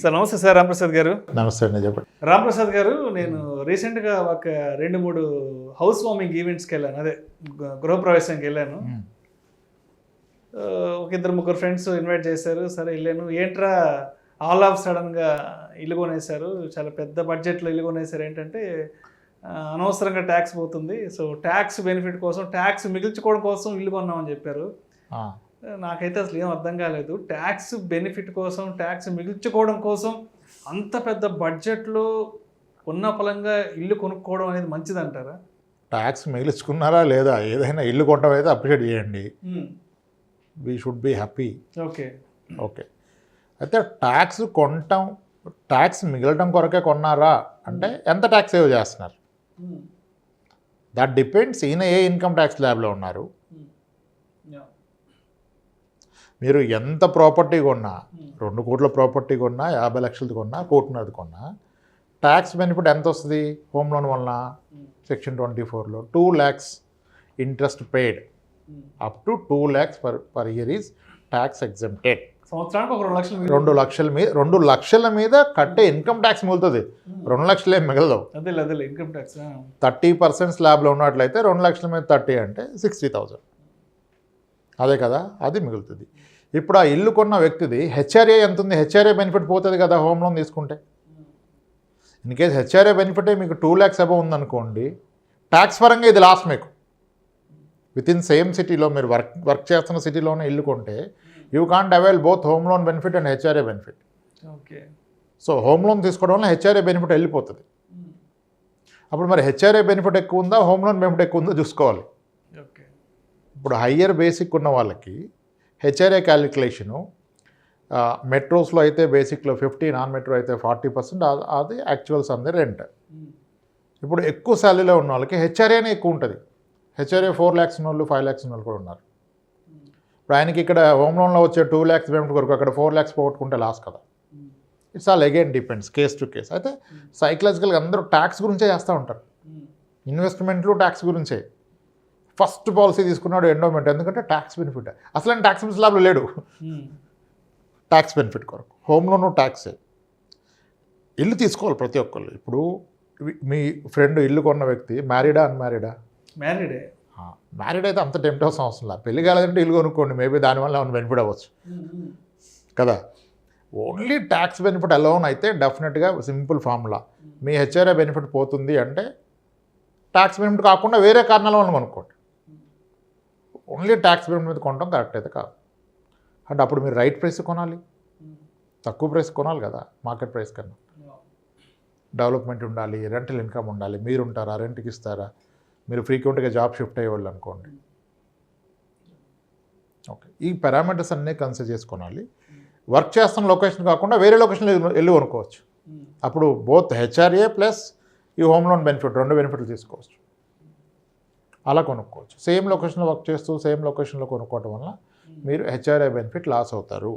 Sir నమస్తే sir Ramprasad గారు. నమస్తే అండి, చెప్పండి. రాంప్రసాద్ గారు, నేను రీసెంట్గా ఒక 2-3 హౌస్ వార్మింగ్ ఈవెంట్స్కి వెళ్ళాను, అదే గృహప్రవేశానికి వెళ్ళాను. ఒక 2-3 ఫ్రెండ్స్ ఇన్వైట్ చేశారు, సరే వెళ్ళాను. ఏంట్రా ఆల్ ఆఫ్ సడన్గా ఇల్లు కొనేశారు, చాలా పెద్ద బడ్జెట్లో ఇల్లు కొనేశారు, ఏంటంటే అనవసరంగా ట్యాక్స్ పోతుంది, సో ట్యాక్స్ బెనిఫిట్ కోసం, ట్యాక్స్ మిగిల్చుకోవడం కోసం ఇల్లు కొన్నామని చెప్పారు. నాకైతే అసలు ఏం అర్థం కాలేదు. ట్యాక్స్ బెనిఫిట్ కోసం, ట్యాక్స్ మిగిల్చుకోవడం కోసం అంత పెద్ద బడ్జెట్లో ఉన్న ఫలంగా ఇల్లు కొనుక్కోవడం అనేది మంచిదంటారా? ట్యాక్స్ మిగిల్చుకున్నారా లేదా, ఏదైనా ఇల్లు కొనడం అయితే అప్రిషియేట్ చేయండి. We should be happy. Okay okay. అయితే ట్యాక్స్ కొనటం, ట్యాక్స్ మిగలటం కొరకే కొన్నారా అంటే ఎంత ట్యాక్స్ సేవ్ చేస్తున్నారు, దట్ డిపెండ్స్ ఈయన ఏ ఇన్కమ్ ట్యాక్స్ ల్యాబ్లో ఉన్నారు. మీరు ఎంత ప్రాపర్టీ కొన్నా, 2 కోట్ల ప్రాపర్టీ కొన్నా, 50 లక్షలది కొన్నా, 1.5 కోటి కొన్నా, ట్యాక్స్ బెనిఫిట్ ఎంత వస్తుంది? హోమ్ లోన్ వలన సెక్షన్ 24లో 2 lakhs interest paid up to 2 lakhs per year is tax exempted. సంవత్సరానికి ఒక 2 లక్షలు, 2 లక్షల మీద 2 లక్షల మీద కట్టే ఇన్కమ్ ట్యాక్స్ మిగులుతుంది. 2 లక్షలు ఏం మిగలదు. అదే ఇన్కమ్ ట్యాక్స్ 30% స్లాబ్లో ఉన్నట్లయితే 2 లక్షల మీద 30 అంటే 60,000. అదే కదా, అది మిగులుతుంది. ఇప్పుడు ఆ ఇల్లు కొన్న వ్యక్తిది హెచ్ఆర్ఏ ఎంత ఉంది? హెచ్ఆర్ఏ బెనిఫిట్ పోతుంది కదా హోమ్ లోన్ తీసుకుంటే. ఇన్ కేస్ హెచ్ఆర్ఏ బెనిఫిటే మీకు 2 lakhs అబవ్ ఉందనుకోండి, ట్యాక్స్ పరంగా ఇది లాస్ మీకు. విత్ ఇన్ సేమ్ సిటీలో మీరు వర్క్ చేస్తున్న సిటీలోనే ఇల్లు కొంటే you can't avail both home loan benefit and HRA benefit. Okay. So home loan తీసుకోవడం వల్ల హెచ్ఆర్ఏ బెనిఫిట్ వెళ్ళిపోతుంది. అప్పుడు మరి హెచ్ఆర్ఏ బెనిఫిట్ ఎక్కువ ఉందా, హోమ్ లోన్ బెనిఫిట్ ఎక్కువ ఉందో చూసుకోవాలి. ఓకే. ఇప్పుడు హయ్యర్ బేసిక్ ఉన్న వాళ్ళకి హెచ్ఆర్ఏ క్యాలిక్యులేషను మెట్రోస్లో అయితే బేసిక్లో 50, నాన్ మెట్రో అయితే 40%, అది యాక్చువల్స్ అంది రెంట్. ఇప్పుడు ఎక్కువ శాలరీలో ఉన్న వాళ్ళకి హెచ్ఆర్ఏనే ఎక్కువ ఉంటుంది. హెచ్ఆర్ఏ 4 lakhs ఉన్న వాళ్ళు, 5 lakhs ఉన్న వాళ్ళు కూడా ఉన్నారు. ఇప్పుడు ఆయనకి ఇక్కడ హోమ్ లోన్లో వచ్చే 2 lakhs పేమెంట్ కొరకు అక్కడ 4 lakhs పోగొట్టుకుంటే లాస్ కదా. It's all again depends case to case. అయితే సైకలాజికల్గా అందరూ ట్యాక్స్ గురించే చేస్తూ ఉంటారు. ఇన్వెస్ట్మెంట్లు ట్యాక్స్ గురించే. ఫస్ట్ పాలసీ తీసుకున్నాడు ఎండోమెంట్, ఎందుకంటే ట్యాక్స్ బెనిఫిట్. అసలు ట్యాక్స్ స్లాబ్లో లేడు, ట్యాక్స్ బెనిఫిట్ కొరకు. హోమ్ లోను ట్యాక్సే. ఇల్లు తీసుకోవాలి ప్రతి ఒక్కళ్ళు. ఇప్పుడు మీ ఫ్రెండ్ ఇల్లు కొన్న వ్యక్తి మ్యారీడా, అన్మ్యారీడా? మ్యారీడే. మ్యారీడ్ అయితే అంత టెంప్ట్ అవసరం అవసరం లేదు. పెళ్లి కాలేదంటే ఇల్లు కొనుక్కోండి, మేబీ దానివల్ల ఏమైనా బెనిఫిట్ అవ్వచ్చు కదా. ఓన్లీ ట్యాక్స్ బెనిఫిట్ అలోన్ అయితే డెఫినెట్గా సింపుల్ ఫార్ములా, మీ హెచ్ఆర్ఏ బెనిఫిట్ పోతుంది అంటే ట్యాక్స్ బెనిఫిట్ కాకుండా వేరే కారణాల వల్ల కొనుక్కోండి. ఓన్లీ ట్యాక్స్ బెనిఫిట్ మీద కొనడం కరెక్ట్ అయితే కాదు. అంటే అప్పుడు మీరు రైట్ ప్రైస్ కొనాలి, తక్కువ ప్రైస్ కొనాలి కదా మార్కెట్ ప్రైస్ కన్నా. డెవలప్మెంట్ ఉండాలి, రెంటల్ ఇన్కమ్ ఉండాలి. మీరు ఉంటారా, రెంట్కి ఇస్తారా, మీరు ఫ్రీక్వెంట్గా జాబ్ షిఫ్ట్ అయ్యేవాళ్ళు అనుకోండి. ఓకే, ఈ పారామీటర్స్ అన్నీ కన్సిడర్ చేసుకోవాలి. వర్క్ చేస్తున్న లొకేషన్ కాకుండా వేరే లొకేషన్లో వెళ్ళి కొనుక్కోవచ్చు. అప్పుడు బోత్ హెచ్ఆర్ఏ ప్లస్ ఈ హోమ్ లోన్ బెనిఫిట్ 2 బెనిఫిట్లు తీసుకోవచ్చు. అలా కొనుక్కోవచ్చు. సేమ్ లొకేషన్లో వర్క్ చేస్తూ సేమ్ లొకేషన్లో కొనుక్కోవడం వల్ల మీరు హెచ్ఆర్ఏ బెనిఫిట్ లాస్ అవుతారు.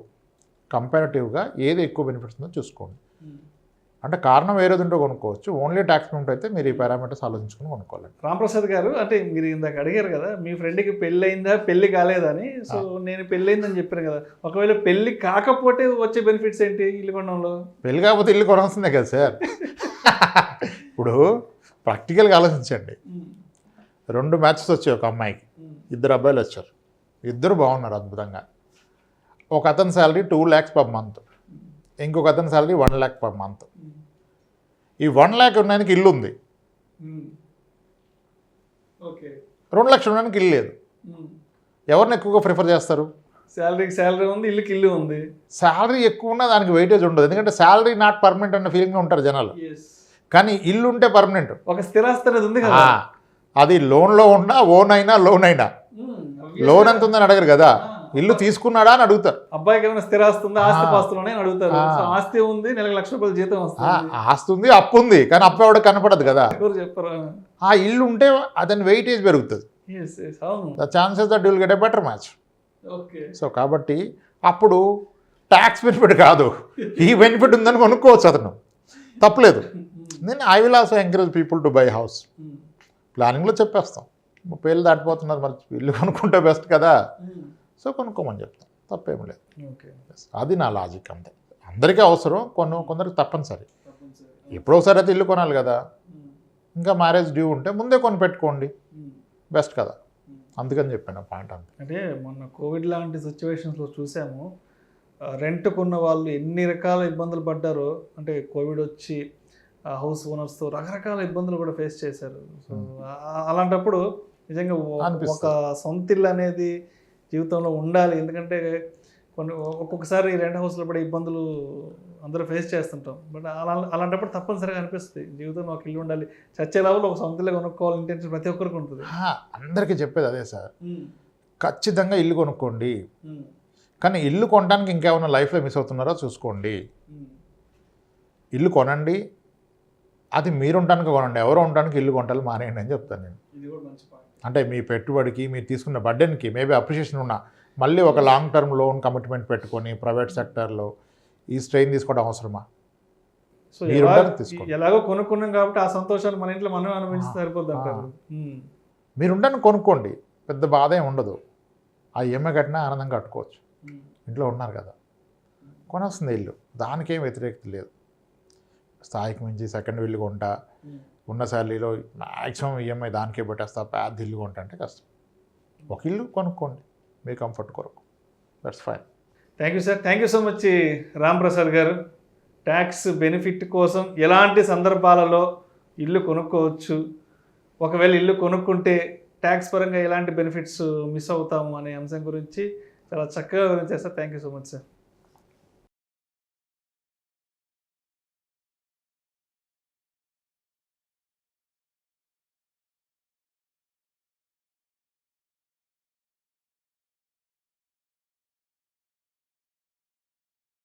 కంపారిటివ్గా ఏది ఎక్కువ బెనిఫిట్స్ ఉందో చూసుకోండి. అంటే కారణం వేరేది ఉంటో కొనుక్కోవచ్చు. ఓన్లీ ట్యాక్స్ బెనిఫిట్ అయితే మీరు ఈ పారామీటర్స్ ఆలోచించుకుని కొనుక్కోవాలి. రాంప్రసాద్ గారు, అంటే మీరు ఇందాక అడిగారు కదా మీ ఫ్రెండ్కి పెళ్ళి అయిందా, పెళ్ళి కాలేదని. సో నేను పెళ్ళి అయిందని చెప్పాను కదా, ఒకవేళ పెళ్ళి కాకపోతే వచ్చే బెనిఫిట్స్ ఏంటి ఇల్లు కొనడంలో? పెళ్ళి కాకపోతే ఇల్లు కొనాల్సిందే కదా సార్. ఇప్పుడు ప్రాక్టికల్గా ఆలోచించండి. 2 మ్యాచెస్ వచ్చాయి ఒక అమ్మాయికి, 2 అబ్బాయిలు వచ్చారు, 2 బాగున్నారు అద్భుతంగా. ఒక అతని శాలరీ 2 lakhs per month, ఇంకొక అతని శాలరీ 1 lakh per month. ఈ 1 lakh ఉండడానికి ఇల్లు ఉంది, 2 లక్షలు ఉండడానికి ఇల్లు లేదు. ఎవరిని ఎక్కువగా ప్రిఫర్ చేస్తారు? శాలరీ ఉంది, ఇల్లుకి ఇల్లు ఉంది. శాలరీ ఎక్కువ ఉన్నా దానికి వెయిటేజ్ ఉండదు, ఎందుకంటే శాలరీ నాట్ పర్మనెంట్ అన్న ఫీలింగ్లో ఉంటారు జనాలు. కానీ ఇల్లు ఉంటే పర్మనెంట్, ఒక స్థిరాస్తి అనేది ఉంది కదా. అది లోన్లో ఉన్నా, ఓన్ అయినా, లోన్ అయినా. లోన్ ఎంత ఉందని అడగరు కదా, ఇల్లు తీసుకున్నాడా అని అడుగుతారు. అబ్బాయికి ఏమైనా స్థిరాస్తి ఉందా, ఆస్తి పాస్తులోనే అడుగుతారు. ఆస్తి ఉంది, నెలకు 1 లక్ష రూపాయలు జీతం వస్తుంది. ఆస్తి ఉంది, అప్పు ఉంది, కానీ అప్పు ఎవడ కనపడదు కదా. చెప్పరు. ఆ ఇల్లు ఉంటే అతని వెయిటేజ్ పెరుగుతుంది. The chances that will get a better match. So కాబట్టి అప్పుడు ట్యాక్స్ బెనిఫిట్ కాదు, ఈ బెనిఫిట్ ఉందని కొనుక్కోవచ్చు అతను, తప్పలేదు. నేను I will also encourage people to buy house. ప్లానింగ్లో చెప్పేస్తాం, 30 ఏళ్ళు దాటిపోతున్నది, మరి ఇల్లు కొనుక్కుంటే బెస్ట్ కదా, సో కొనుక్కోమని చెప్తాం, తప్పేం లేదు. అది నా లాజిక్ అంతే. అందరికీ అవసరం, కొందరికి తప్పనిసరి. ఎప్పుడో ఒకసారి అయితే ఇల్లు కొనాలి కదా, ఇంకా మ్యారేజ్ డ్యూ ఉంటే ముందే కొని పెట్టుకోండి, బెస్ట్ కదా. అందుకని చెప్పాను పాయింట్ అంతే. అంటే మొన్న కోవిడ్ లాంటి సిచ్యువేషన్స్లో చూసాము, రెంట్ కొన్న వాళ్ళు ఎన్ని రకాల ఇబ్బందులు పడ్డారో. అంటే కోవిడ్ వచ్చి హౌస్ ఓనర్స్తో రకరకాల ఇబ్బందులు కూడా ఫేస్ చేశారు. సో అలాంటప్పుడు నిజంగా ఒక సొంత ఇల్లు అనేది జీవితంలో ఉండాలి. ఎందుకంటే ఒక్కొక్కసారి రెంట్ హౌస్లో పడే ఇబ్బందులు అందరూ ఫేస్ చేస్తుంటాం. బట్ అలాంటప్పుడు తప్పనిసరిగా అనిపిస్తుంది జీవితంలో ఒక ఇల్లు ఉండాలి, చచ్చే లెవెల్లో ఒక సొంత ఇల్లు కొనుక్కోవాలి ఇంటెన్షన్ ప్రతి ఒక్కరికి ఉంటుంది. అందరికీ చెప్పేది అదే సార్, ఖచ్చితంగా ఇల్లు కొనుక్కోండి. కానీ ఇల్లు కొనడానికి ఇంకేమైనా లైఫ్లో మిస్ అవుతున్నారో చూసుకోండి. ఇల్లు కొనండి, అది మీరు ఉండడానికి కొనండి, ఎవరో ఉండడానికి ఇల్లు కొనటాలు మానేయండి అని చెప్తాను నేను. అంటే మీ పెట్టుబడికి, మీరు తీసుకున్న బడ్డెన్కి మేబీ అప్రిషియేషన్ ఉన్నా మళ్ళీ ఒక లాంగ్ టర్మ్ లోన్ కమిట్మెంట్ పెట్టుకొని ప్రైవేట్ సెక్టర్లో ఈ స్ట్రెయిన్ తీసుకోవడం అవసరమా? సో ఎలాగో కొనుక్కున్నాం కాబట్టి ఆ సంతోషాన్ని మన ఇంట్లో మనం అనుభవించి సరిపోద్ది అంటారు. మీరు ఉండడానికి కొనుక్కోండి, పెద్ద బాధ ఏమి ఉండదు. ఆ ఈఎంఐ కట్టినా ఆనందంగా కట్టుకోవచ్చు, ఇంట్లో ఉన్నారు కదా. కొనాల్సిందే ఇల్లు, దానికేం వ్యతిరేకత లేదు. స్థాయికి మించి సెకండ్ ఇల్లు కొంటా, ఉన్న శాలరీలో మ్యాక్సిమం ఈఎంఐ దానికే పెట్టేస్తా, పెద్ద ఇల్లు కొంటా అంటే కష్టం. ఒక ఇల్లు కొనుక్కోండి మీ కంఫర్ట్ కొరకు, that's fine. Thank you sir, thank you so much Ram Prasad garu. Tax benefit కోసం ఎలాంటి సందర్భాలలో ఇల్లు కొనుక్కోవచ్చు, ఒకవేళ ఇల్లు కొనుక్కుంటే ట్యాక్స్ పరంగా ఎలాంటి బెనిఫిట్స్ మిస్ అవుతాము అనే అంశం గురించి చాలా చక్కగా వివరించారు sir. Thank you so much sir.